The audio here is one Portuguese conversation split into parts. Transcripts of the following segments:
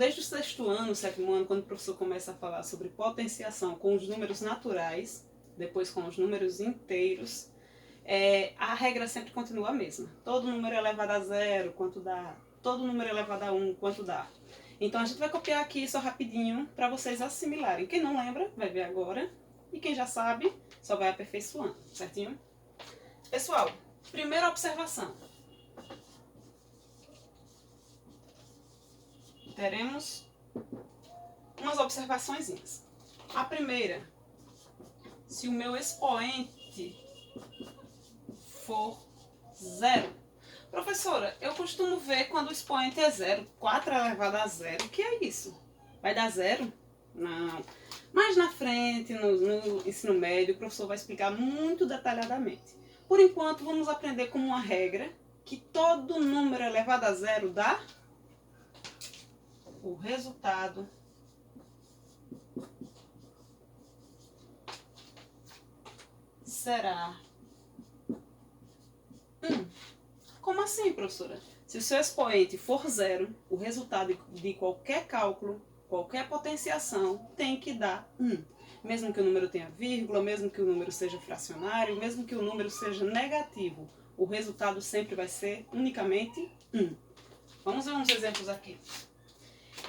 Desde o sexto ano, sétimo ano, quando o professor começa a falar sobre potenciação com os números naturais, depois com os números inteiros, a regra sempre continua a mesma. Todo número elevado a zero, quanto dá? Todo número elevado a 1, quanto dá? Então a gente vai copiar aqui só rapidinho para vocês assimilarem. Quem não lembra, vai ver agora. E quem já sabe, só vai aperfeiçoando, certinho? Pessoal, primeira observação. Teremos umas observaçõezinhas. A primeira, se o meu expoente for zero. Professora, eu costumo ver quando o expoente é zero, 4 elevado a zero. O que é isso? Vai dar zero? Não. Mais na frente, no ensino médio, o professor vai explicar muito detalhadamente. Por enquanto, vamos aprender como uma regra que todo número elevado a zero dá o resultado será 1. Como assim, professora? Se o seu expoente for zero, o resultado de qualquer cálculo, qualquer potenciação, tem que dar 1. Mesmo que o número tenha vírgula, mesmo que o número seja fracionário, mesmo que o número seja negativo, o resultado sempre vai ser unicamente 1. Vamos ver uns exemplos aqui.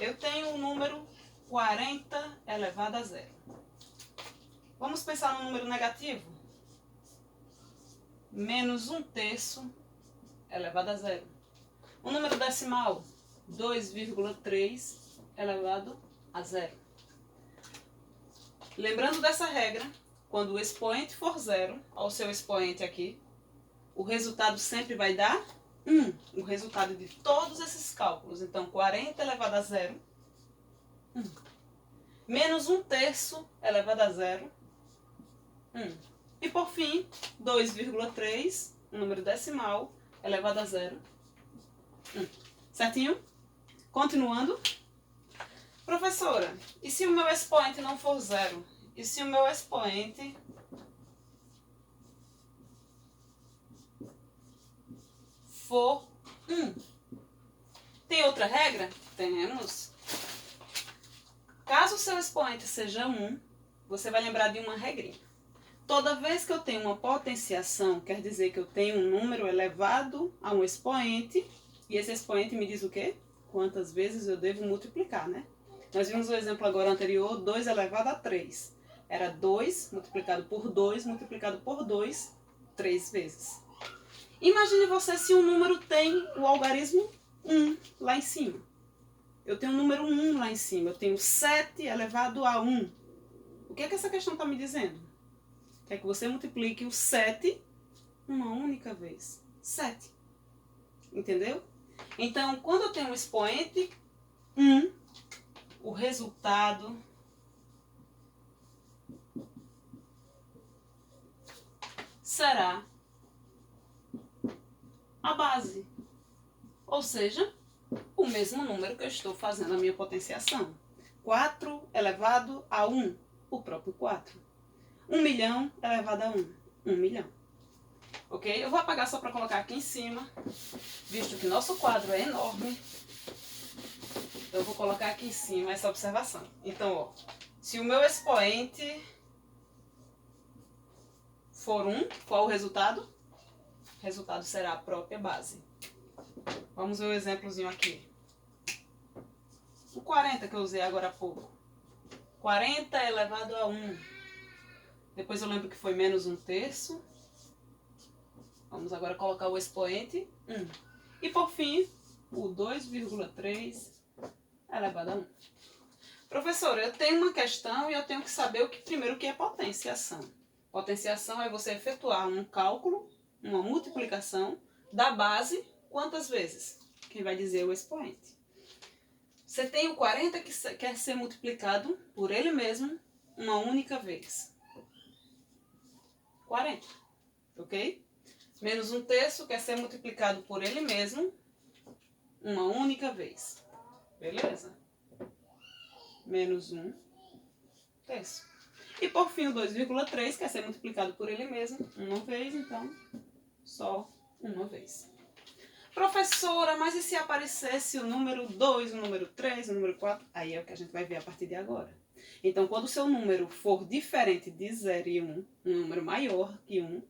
Eu tenho o número 40 elevado a zero. Vamos pensar no número negativo? Menos 1/3 elevado a zero. O número decimal, 2,3 elevado a zero. Lembrando dessa regra, quando o expoente for zero, ao seu expoente aqui, o resultado sempre vai dar 1. O resultado de todos esses cálculos. Então, 40 elevado a zero, 1. Menos 1/3 elevado a zero, 1. E por fim, 2,3, o número decimal, elevado a zero, 1. Certinho? Continuando. Professora, e se o meu expoente não for zero? E se o meu expoente for 1? Tem outra regra? Temos. Caso o seu expoente seja 1, você vai lembrar de uma regrinha. Toda vez que eu tenho uma potenciação, quer dizer que eu tenho um número elevado a um expoente, e esse expoente me diz o quê? Quantas vezes eu devo multiplicar, né? Nós vimos o exemplo agora anterior, 2 elevado a 3. Era 2 multiplicado por 2, multiplicado por 2, 3 vezes. Imagine você se um número tem o algarismo 1 lá em cima. Eu tenho o número 1 lá em cima, eu tenho 7 elevado a 1. O que é que essa questão está me dizendo? Quer que você multiplique o 7 uma única vez. 7. Entendeu? Então, quando eu tenho um expoente 1, o resultado será a base. Ou seja, o mesmo número que eu estou fazendo a minha potenciação. 4 elevado a 1, o próprio 4. 1 milhão elevado a 1, 1 milhão. Ok? Eu vou apagar só para colocar aqui em cima, visto que nosso quadro é enorme. Eu vou colocar aqui em cima essa observação. Então, ó, se o meu expoente for 1, qual o resultado? O resultado será a própria base. Vamos ver o exemplozinho aqui. O 40 que eu usei agora há pouco. 40 elevado a 1. Depois eu lembro que foi menos 1/3. Vamos agora colocar o expoente 1. E por fim, o 2,3 elevado a 1. Professora, eu tenho uma questão e eu tenho que saber primeiro o que é potenciação. Potenciação é você efetuar um cálculo, uma multiplicação da base, quantas vezes? Quem vai dizer é o expoente. Você tem o 40 que quer ser multiplicado por ele mesmo uma única vez. 40, ok? Menos 1/3 quer ser multiplicado por ele mesmo uma única vez. Beleza? Menos 1/3. E por fim o 2,3 quer ser multiplicado por ele mesmo uma vez, então só uma vez. Professora, mas e se aparecesse o número 2, o número 3, o número 4? Aí é o que a gente vai ver a partir de agora. Então, quando o seu número for diferente de 0 e 1, um número maior que 1,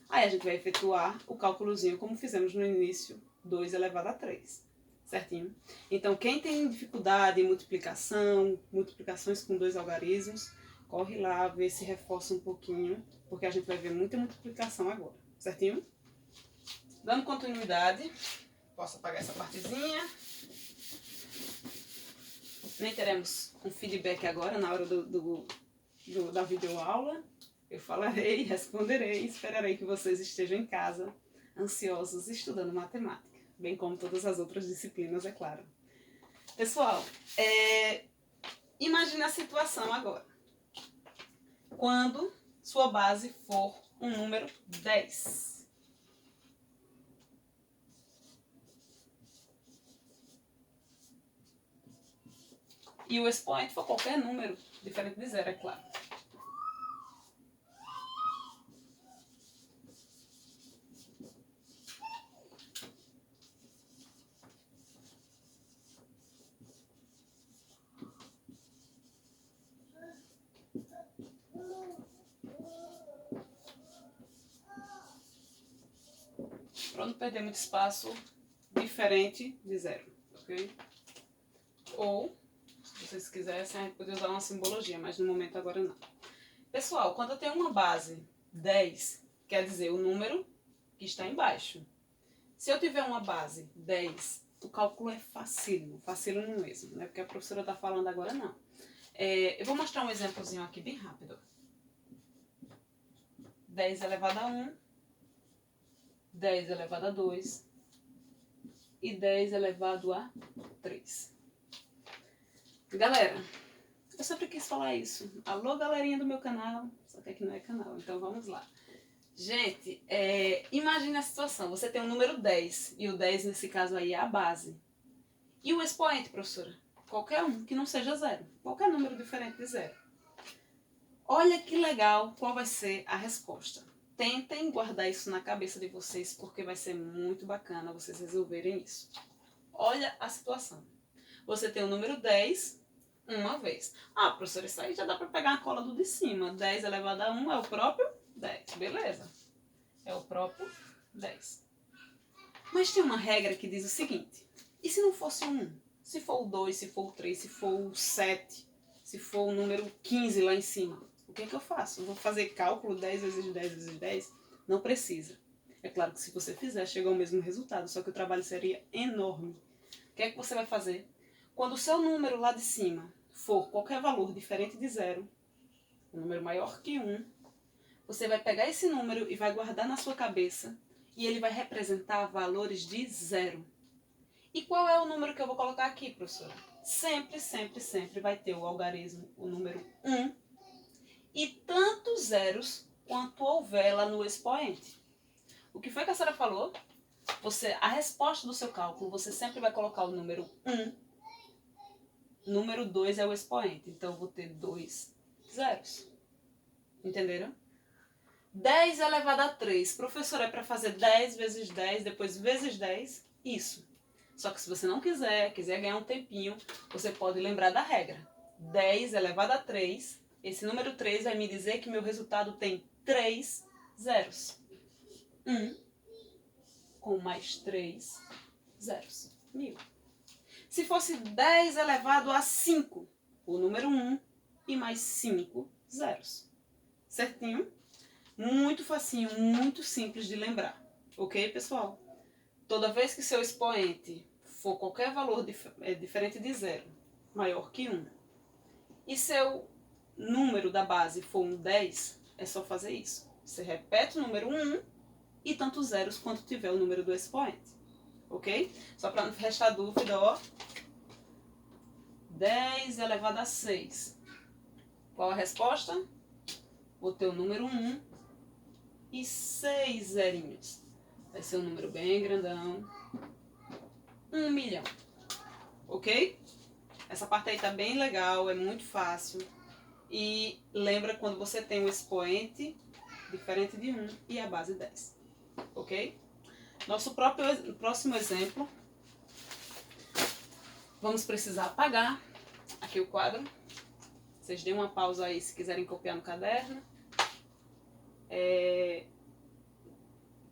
aí a gente vai efetuar o cálculozinho como fizemos no início, 2 elevado a 3. Certinho? Então, quem tem dificuldade em multiplicação, multiplicações com 2 algarismos, corre lá, vê se reforça um pouquinho, porque a gente vai ver muita multiplicação agora. Certinho? Dando continuidade, posso apagar essa partezinha. Nem teremos um feedback agora na hora da videoaula. Eu falarei, responderei, esperarei que vocês estejam em casa, ansiosos, estudando matemática, bem como todas as outras disciplinas, é claro. Pessoal, imagine a situação agora. Quando sua base for um número 10. E o expoente for qualquer número, diferente de 0, é claro. Para não perder muito espaço, diferente de 0, ok? Ou, se vocês quisessem, a gente poderia usar uma simbologia, mas no momento agora não. Pessoal, quando eu tenho uma base 10, quer dizer o número que está embaixo. Se eu tiver uma base 10, o cálculo é facílimo mesmo, não é porque a professora está falando agora não. Eu vou mostrar um exemplozinho aqui bem rápido. 10 elevado a 1, 10 elevado a 2 e 10 elevado a 3. Galera, eu sempre quis falar isso. Alô, galerinha do meu canal, só que aqui não é canal, então vamos lá. Gente, imagine a situação, você tem o número 10, e o 10 nesse caso aí é a base. E o expoente, professora? Qualquer um, que não seja 0. Qualquer número diferente de 0. Olha que legal qual vai ser a resposta. Tentem guardar isso na cabeça de vocês, porque vai ser muito bacana vocês resolverem isso. Olha a situação. Você tem o número 10 uma vez. Ah, professora, isso aí já dá para pegar a cola do de cima. 10 elevado a 1 é o próprio 10. Beleza. É o próprio 10. Mas tem uma regra que diz o seguinte. E se não fosse o 1? Se for o 2, se for o 3, se for o 7, se for o número 15 lá em cima? O que é que eu faço? Eu vou fazer cálculo 10 vezes 10 vezes 10? Não precisa. É claro que se você fizer, chega ao mesmo resultado, só que o trabalho seria enorme. O que é que você vai fazer? Quando o seu número lá de cima for qualquer valor diferente de 0, um número maior que 1, você vai pegar esse número e vai guardar na sua cabeça e ele vai representar valores de 0. E qual é o número que eu vou colocar aqui, professora? Sempre, sempre, sempre vai ter o algarismo, o número 1, e tantos zeros quanto houver lá no expoente. O que foi que a senhora falou? A resposta do seu cálculo, você sempre vai colocar o número 1. Número 2 é o expoente, então eu vou ter 2 zeros. Entenderam? 10 elevado a 3. Professor, é para fazer 10 vezes 10, depois vezes 10? Isso. Só que se você não quiser ganhar um tempinho, você pode lembrar da regra. 10 elevado a 3, esse número 3 vai me dizer que meu resultado tem 3 zeros. 1 com mais 3 zeros. 1000. Se fosse 10 elevado a 5, o número 1 e mais 5 zeros. Certinho? Muito facinho, muito simples de lembrar. Ok, pessoal? Toda vez que seu expoente for qualquer valor diferente de 0, maior que 1, e seu número da base for um 10, é só fazer isso. Você repete o número 1 e tantos zeros quanto tiver o número do expoente. Ok? Só para não restar dúvida, ó. 10 elevado a 6. Qual a resposta? Vou ter o número 1 e 6 zerinhos. Vai ser um número bem grandão. 1 milhão. Ok? Essa parte aí tá bem legal, é muito fácil. E lembra quando você tem um expoente diferente de 1 e a base 10. Ok? Nosso próximo exemplo, vamos precisar apagar aqui o quadro. Vocês dêem uma pausa aí se quiserem copiar no caderno.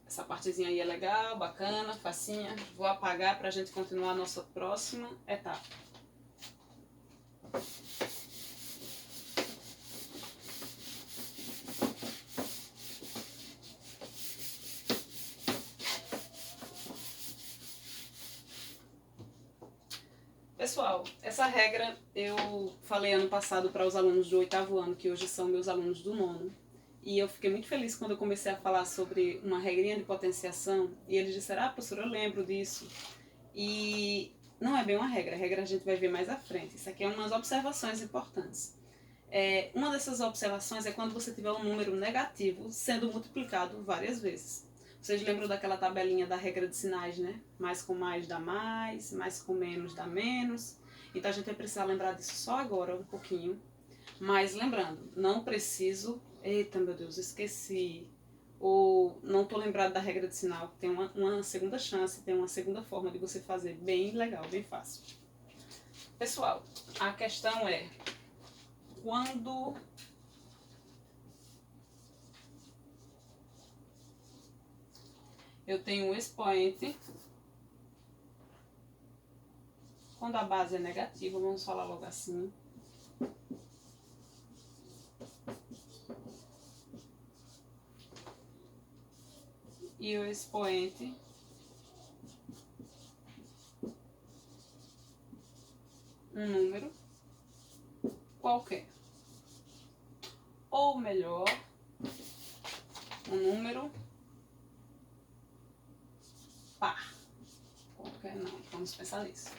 Essa partezinha aí é legal, bacana, facinha. Vou apagar para a gente continuar a nossa próxima etapa. Pessoal, essa regra eu falei ano passado para os alunos do 8º ano, que hoje são meus alunos do 9º. E eu fiquei muito feliz quando eu comecei a falar sobre uma regrinha de potenciação. E eles disseram, professora, eu lembro disso. E não é bem uma regra, a regra a gente vai ver mais à frente. Isso aqui é umas observações importantes. Uma dessas observações é quando você tiver um número negativo sendo multiplicado várias vezes. Vocês lembram daquela tabelinha da regra de sinais, né? Mais com mais dá mais com menos dá menos. Então a gente vai precisar lembrar disso só agora, um pouquinho. Mas lembrando, não preciso... Eita, meu Deus, esqueci. Ou não estou lembrado da regra de sinal. Tem uma segunda chance, tem uma segunda forma de você fazer. Bem legal, bem fácil. Pessoal, a questão é... Quando... eu tenho um expoente, quando a base é negativa, vamos falar logo assim. E o expoente um número qualquer. Ou melhor, um número par. Qualquer não, vamos pensar nisso.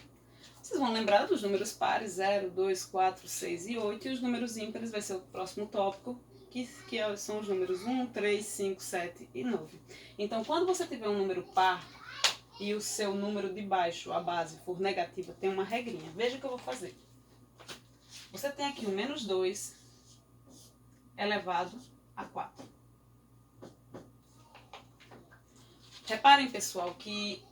Vocês vão lembrar dos números pares, 0, 2, 4, 6 e 8. E os números ímpares vai ser o próximo tópico, que são os números 1, 3, 5, 7 e 9. Então, quando você tiver um número par e o seu número de baixo, a base, for negativa, tem uma regrinha. Veja o que eu vou fazer. Você tem aqui o menos 2 elevado a 4. Reparem, pessoal, que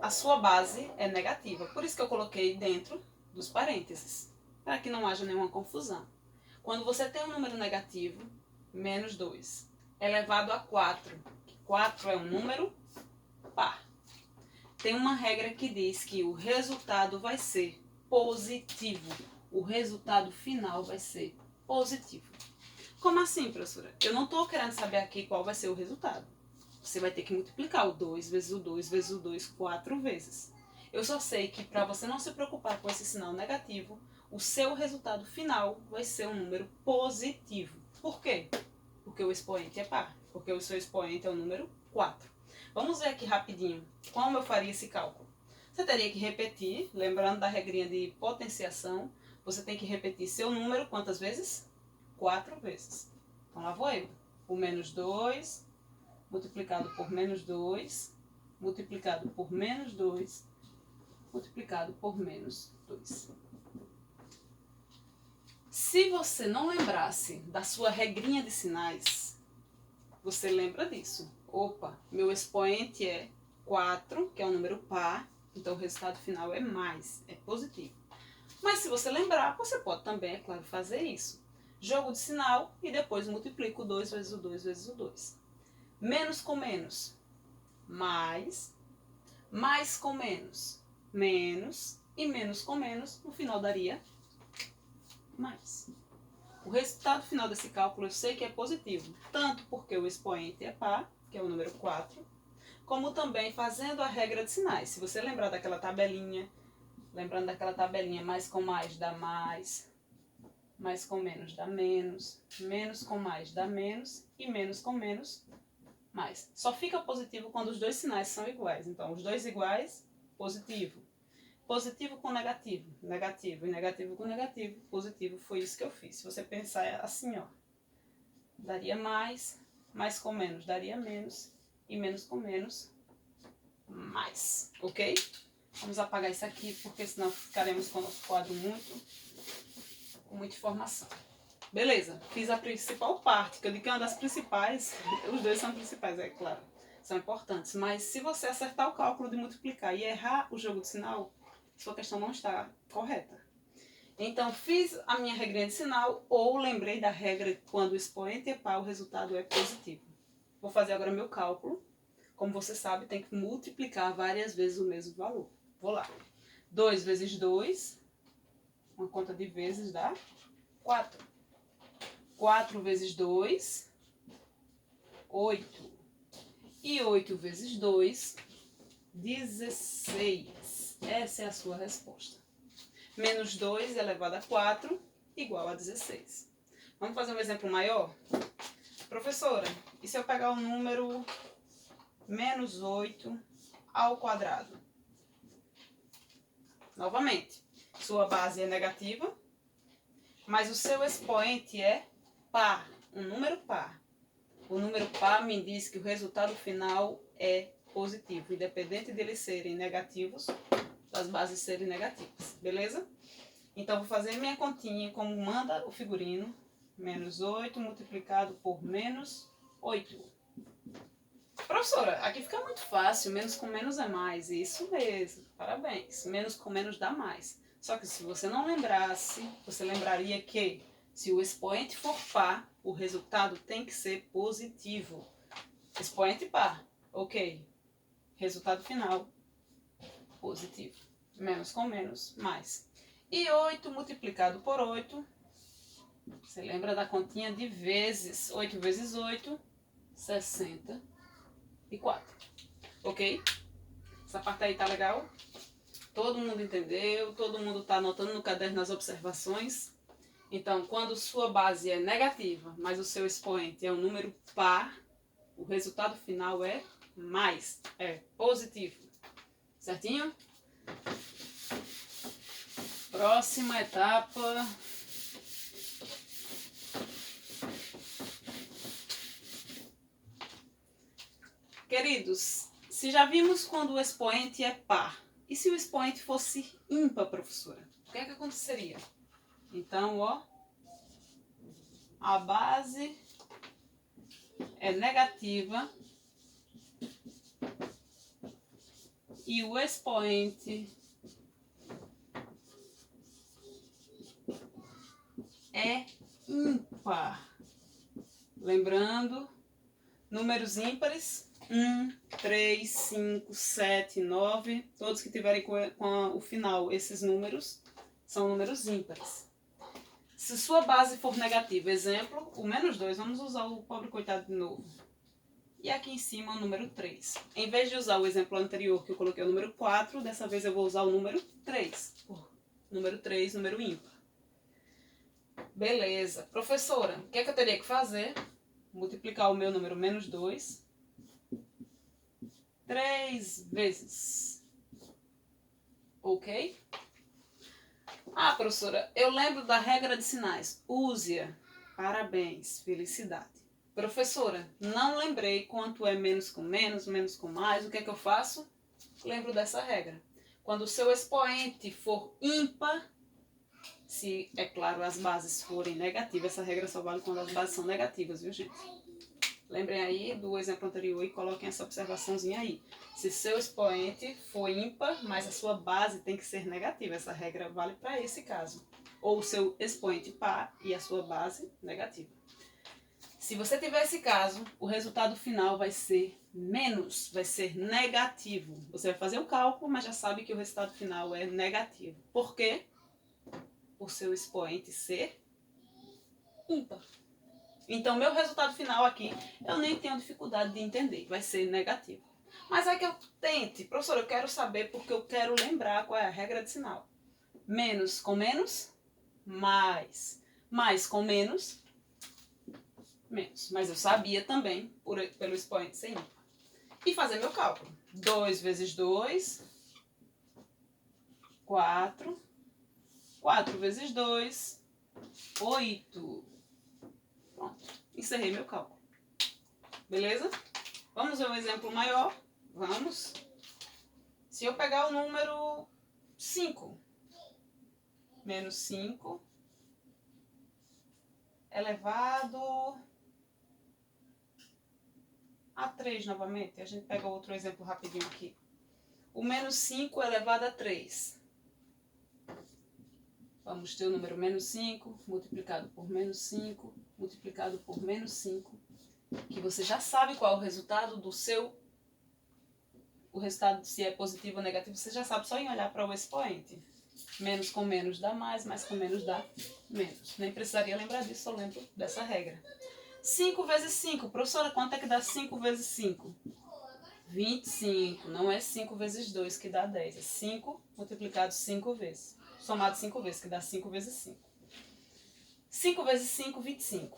a sua base é negativa. Por isso que eu coloquei dentro dos parênteses, para que não haja nenhuma confusão. Quando você tem um número negativo, menos 2, elevado a 4, 4 é um número par. Tem uma regra que diz que o resultado vai ser positivo. O resultado final vai ser positivo. Como assim, professora? Eu não estou querendo saber aqui qual vai ser o resultado. Você vai ter que multiplicar o 2 vezes o 2 vezes o 2 4 vezes. Eu só sei que para você não se preocupar com esse sinal negativo, o seu resultado final vai ser um número positivo. Por quê? Porque o expoente é par. Porque o seu expoente é o número 4. Vamos ver aqui rapidinho como eu faria esse cálculo. Você teria que repetir, lembrando da regrinha de potenciação, você tem que repetir seu número quantas vezes? 4 vezes. Então lá vou eu. O menos 2, multiplicado por menos 2, multiplicado por menos 2, multiplicado por menos 2. Se você não lembrasse da sua regrinha de sinais, você lembra disso. Opa, meu expoente é 4, que é um número par, então o resultado final é mais, é positivo. Mas se você lembrar, você pode também, é claro, fazer isso. Jogo de sinal e depois multiplico o 2 vezes o 2 vezes o 2. Menos com menos, mais com menos, menos, e menos com menos, no final daria mais. O resultado final desse cálculo eu sei que é positivo, tanto porque o expoente é par, que é o número 4, como também fazendo a regra de sinais. Se você lembrar daquela tabelinha, lembrando daquela tabelinha, mais com mais dá mais com menos dá menos com mais dá menos, e menos com menos, mais. Só fica positivo quando os dois sinais são iguais. Então, os dois iguais, positivo. Positivo com negativo, negativo e negativo com negativo, positivo. Foi isso que eu fiz. Se você pensar assim, ó, daria mais com menos daria menos, e menos com menos, mais, ok? Vamos apagar isso aqui, porque senão ficaremos com o nosso quadro com muita informação. Beleza, fiz a principal parte, que eu digo que é uma das principais, os dois são principais, é claro. são importantes. Mas se você acertar o cálculo de multiplicar e errar o jogo de sinal, sua questão não está correta. Então, fiz a minha regrinha de sinal ou lembrei da regra que quando o expoente é par, o resultado é positivo. Vou fazer agora meu cálculo. Como você sabe, tem que multiplicar várias vezes o mesmo valor. Vou lá. 2 vezes 2, uma conta de vezes dá 4. 4 vezes 2, 8. E 8 vezes 2, 16. Essa é a sua resposta. Menos 2 elevado a 4 igual a 16. Vamos fazer um exemplo maior? Professora, e se eu pegar o número menos 8 ao quadrado? Novamente, sua base é negativa, mas o seu expoente é par, um número par. O número par me diz que o resultado final é positivo, independente de eles serem negativos, das bases serem negativas, beleza? Então, vou fazer minha continha como manda o figurino. Menos 8 multiplicado por menos 8. Professora, aqui fica muito fácil. Menos com menos é mais. Isso mesmo, parabéns. Menos com menos dá mais. Só que se você não lembrasse, você lembraria que se o expoente for par, o resultado tem que ser positivo. Expoente par, ok. Resultado final, positivo. Menos com menos, mais. E 8 multiplicado por 8, você lembra da continha de vezes. 8 vezes 8, 64. Ok? Essa parte aí tá legal? Todo mundo entendeu? Todo mundo tá anotando no caderno as observações? Então, quando sua base é negativa, mas o seu expoente é um número par, o resultado final é mais, é positivo. Certinho? Próxima etapa. Queridos, se já vimos quando o expoente é par, e se o expoente fosse ímpar, professora? O que é que aconteceria? Então, ó, a base é negativa e o expoente é ímpar. Lembrando, números ímpares, 1, 3, 5, 7, 9, todos que tiverem com o final esses números são números ímpares. Se sua base for negativa, exemplo, o menos 2, vamos usar o pobre coitado de novo. E aqui em cima o número 3. Em vez de usar o exemplo anterior que eu coloquei o número 4, dessa vez eu vou usar o número 3. Número 3, número ímpar. Beleza. Professora, o que é que eu teria que fazer? Multiplicar o meu número menos 2 3 vezes. Ok? Ah, professora, eu lembro da regra de sinais. Use-a. Parabéns, felicidade. Professora, não lembrei quanto é menos com menos, menos com mais. O que é que eu faço? Lembro dessa regra. Quando o seu expoente for ímpar, se, é claro, as bases forem negativas, essa regra só vale quando as bases são negativas, viu, gente? Lembrem aí do exemplo anterior e coloquem essa observaçãozinha aí. Se seu expoente for ímpar, mas a sua base tem que ser negativa, essa regra vale para esse caso. Ou o seu expoente par e a sua base negativa. Se você tiver esse caso, o resultado final vai ser menos, vai ser negativo. Você vai fazer o cálculo, mas já sabe que o resultado final é negativo. Por quê? Por seu expoente ser ímpar. Então, meu resultado final aqui, eu nem tenho dificuldade de entender, vai ser negativo. Mas é que eu tente, professor, eu quero saber porque eu quero lembrar qual é a regra de sinal. Menos com menos, mais. Mais com menos, menos. Mas eu sabia também, pelo expoente ser ímpar. E fazer meu cálculo. 2 vezes 2, 4. 4 vezes 2, 8. Pronto, encerrei meu cálculo. Beleza? Vamos ver um exemplo maior? Vamos. Se eu pegar o número 5, menos 5, elevado a 3 novamente. A gente pega outro exemplo rapidinho aqui. O menos 5 elevado a 3. Vamos ter o número menos 5 multiplicado por menos 5 multiplicado por menos 5, que você já sabe qual é o resultado do seu... O resultado, se é positivo ou negativo, você já sabe só em olhar para o expoente. Menos com menos dá mais com menos dá menos. Nem precisaria lembrar disso, só lembro dessa regra. 5 vezes 5. Professora, quanto é que dá 5 vezes 5? 25. Não é 5 vezes 2 que dá 10. É 5 multiplicado 5 vezes. Somado 5 vezes, que dá 5 vezes 5. 5 vezes 5, 25.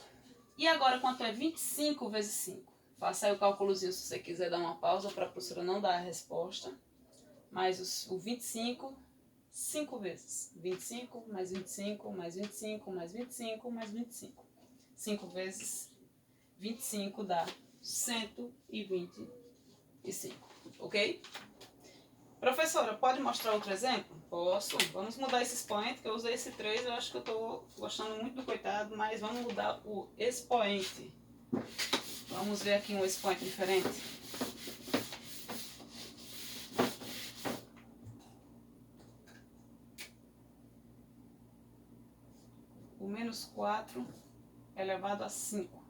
E agora, quanto é 25 vezes 5? Faça aí o cálculozinho se você quiser dar uma pausa para a professora não dar a resposta. Mais o 25, 5 vezes. 25 mais 25 mais 25 mais 25 mais 25. 5 vezes 25 dá 125, ok? Professora, pode mostrar outro exemplo? Posso. Vamos mudar esse expoente, que eu usei esse 3, eu acho que eu estou gostando muito do coitado, mas vamos mudar o expoente. Vamos ver aqui um expoente diferente. O menos 4 elevado a 5.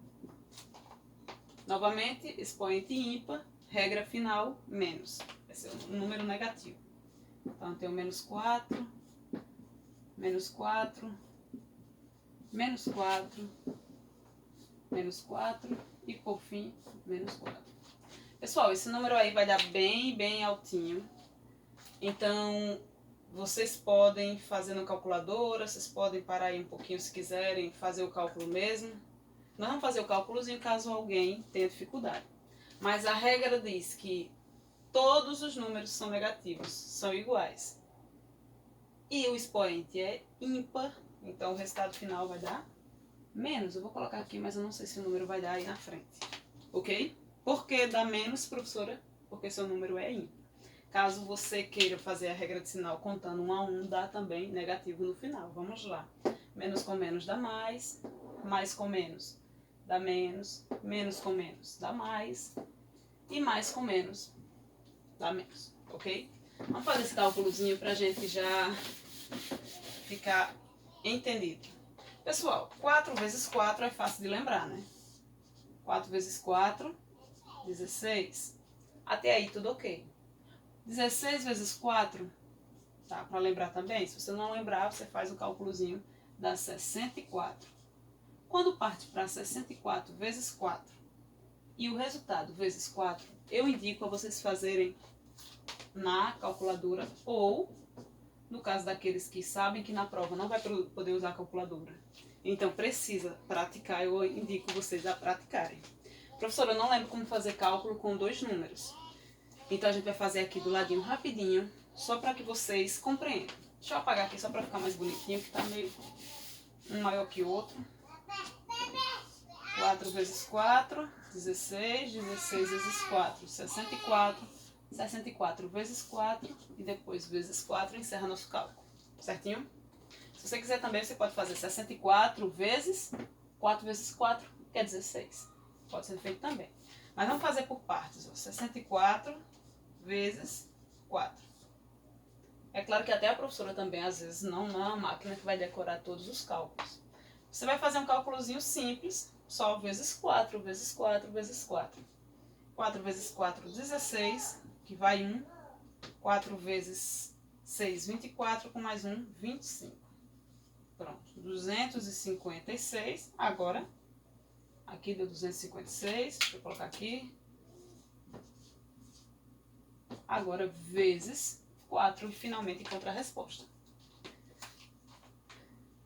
Novamente, expoente ímpar, regra final, menos. Esse é um número negativo. Então, tem o menos 4, menos 4, menos 4, menos 4 e, por fim, menos 4. Pessoal, esse número aí vai dar bem altinho. Então, vocês podem fazer no calculadora, vocês podem parar aí um pouquinho se quiserem fazer o cálculo mesmo. Nós vamos fazer o cálculozinho caso alguém tenha dificuldade. Mas a regra diz que todos os números são negativos, são iguais. E o expoente é ímpar, então o resultado final vai dar menos. Eu vou colocar aqui, mas eu não sei se o número vai dar aí na frente. Ok? Por que dá menos, professora? Porque seu número é ímpar. Caso você queira fazer a regra de sinal contando 1 a 1, dá também negativo no final. Vamos lá. Menos com menos dá mais com menos dá menos com menos dá mais, e mais com menos dá menos, ok? Vamos fazer esse cálculozinho para a gente já ficar entendido. Pessoal, 4 vezes 4 é fácil de lembrar, né? 4 vezes 4, 16. Até aí tudo ok. 16 vezes 4, tá? Para lembrar também, se você não lembrar, você faz o cálculozinho, dá 64. Quando parte para 64 vezes 4 e o resultado vezes 4, eu indico a vocês fazerem na calculadora ou, no caso daqueles que sabem que na prova não vai poder usar a calculadora, então precisa praticar, eu indico vocês a praticarem. Professora, eu não lembro como fazer cálculo com 2 números. Então a gente vai fazer aqui do ladinho rapidinho, só para que vocês compreendam. Deixa eu apagar aqui só para ficar mais bonitinho, que tá meio um maior que o outro. 4 vezes 4, 16, 16 vezes 4, 64, 64 vezes 4 e depois vezes 4 encerra nosso cálculo, certinho? Se você quiser também, você pode fazer 64 vezes 4 vezes 4, que é 16. Pode ser feito também. Mas vamos fazer por partes, ó. 64 vezes 4. É claro que até a professora também, às vezes, não é uma máquina que vai decorar todos os cálculos. Você vai fazer um cálculozinho simples, só vezes 4, vezes 4, vezes 4. 4 vezes 4, 16, que vai 1. 4 vezes 6, 24, com mais 1, 25. Pronto, 256. Agora, aqui deu 256, deixa eu colocar aqui. Agora, vezes 4, e finalmente encontra a resposta.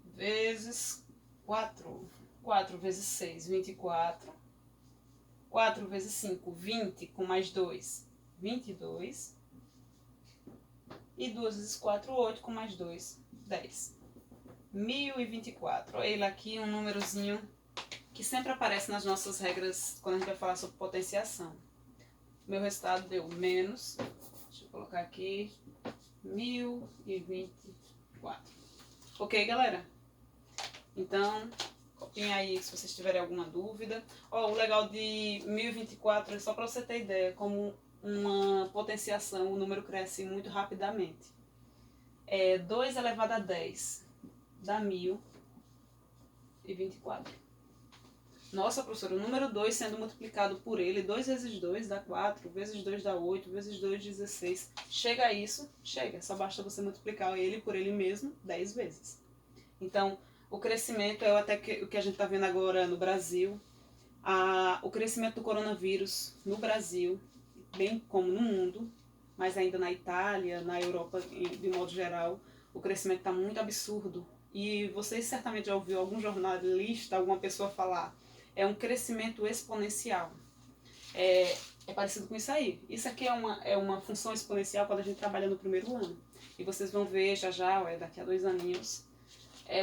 Vezes 4. 4 vezes 6, 24. 4 vezes 5, 20, com mais 2, 22. E 2 vezes 4, 8, com mais 2, 10. 1024. Olha ele aqui, um númerozinho que sempre aparece nas nossas regras quando a gente vai falar sobre potenciação. Meu resultado deu menos, deixa eu colocar aqui, 1024. Ok, galera? Então, Copiem aí se vocês tiverem alguma dúvida. O legal de 1024 é só para você ter ideia, como uma potenciação, o número cresce muito rapidamente. 2 elevado a 10 dá 1024. Nossa, professora, o número 2 sendo multiplicado por ele, 2 vezes 2 dá 4, vezes 2 dá 8, vezes 2, 16. Chega a isso? Chega. Só basta você multiplicar ele por ele mesmo 10 vezes. Então, o crescimento é até o que a gente está vendo agora no Brasil. O crescimento do coronavírus no Brasil, bem como no mundo, mas ainda na Itália, na Europa, de modo geral, o crescimento está muito absurdo. E vocês certamente já ouviram algum jornalista, alguma pessoa falar, é um crescimento exponencial. É parecido com isso aí. Isso aqui é uma função exponencial quando a gente trabalha no primeiro ano. E vocês vão ver já, daqui a 2 aninhos,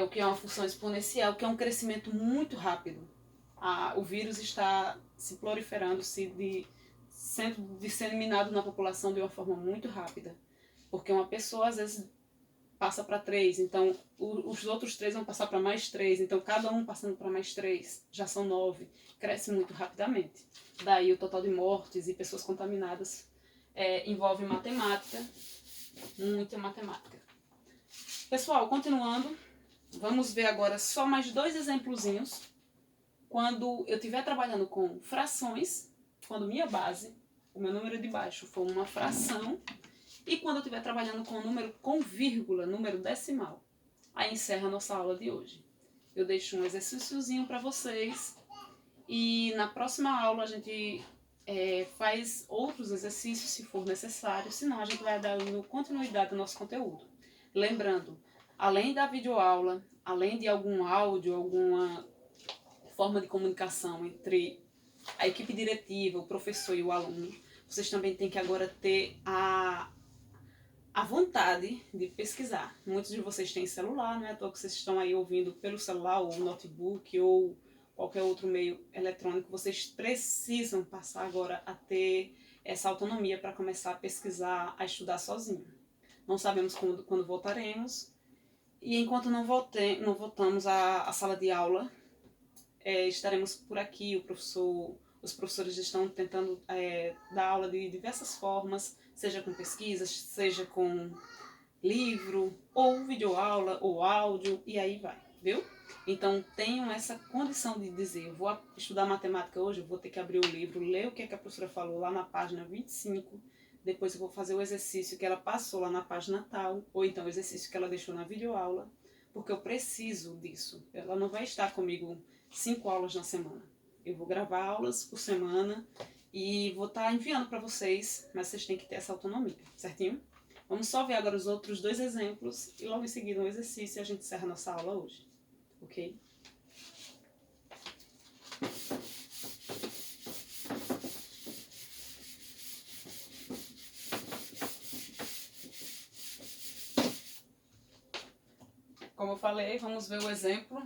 o que é uma função exponencial, que é um crescimento muito rápido. O vírus está se proliferando, sendo disseminado na população de uma forma muito rápida. Porque uma pessoa, às vezes, passa para 3, então os outros 3 vão passar para mais 3, então cada um passando para mais 3, já são 9, cresce muito rapidamente. Daí o total de mortes e pessoas contaminadas envolve matemática, muita matemática. Pessoal, continuando, vamos ver agora só mais 2 exemplozinhos. Quando eu estiver trabalhando com frações, quando minha base, o meu número de baixo for uma fração, e quando eu estiver trabalhando com número com vírgula, número decimal. Aí encerra a nossa aula de hoje. Eu deixo um exercíciozinho para vocês e na próxima aula a gente faz outros exercícios se for necessário, senão a gente vai dando continuidade ao nosso conteúdo. Lembrando, além da videoaula, além de algum áudio, alguma forma de comunicação entre a equipe diretiva, o professor e o aluno, vocês também têm que agora ter a vontade de pesquisar. Muitos de vocês têm celular, não é à toa que vocês estão aí ouvindo pelo celular ou notebook ou qualquer outro meio eletrônico. Vocês precisam passar agora a ter essa autonomia para começar a pesquisar, a estudar sozinho. Não sabemos quando voltaremos e enquanto não voltamos à sala de aula, estaremos por aqui. Os professores estão tentando dar aula de diversas formas, seja com pesquisas, seja com livro, ou videoaula, ou áudio, e aí vai, viu? Então tenham essa condição de dizer, eu vou estudar matemática hoje, eu vou ter que abrir o livro, ler o que a professora falou lá na página 25, depois eu vou fazer o exercício que ela passou lá na página tal, ou então o exercício que ela deixou na videoaula, porque eu preciso disso. Ela não vai estar comigo 5 aulas na semana. Eu vou gravar aulas por semana e vou estar enviando para vocês, mas vocês têm que ter essa autonomia, certinho? Vamos só ver agora os outros 2 exemplos e logo em seguida um exercício e a gente encerra nossa aula hoje, ok? Como eu falei, vamos ver o exemplo.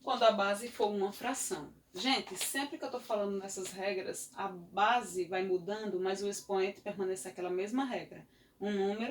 Quando a base for uma fração. Gente, sempre que eu estou falando nessas regras, a base vai mudando, mas o expoente permanece aquela mesma regra. Um número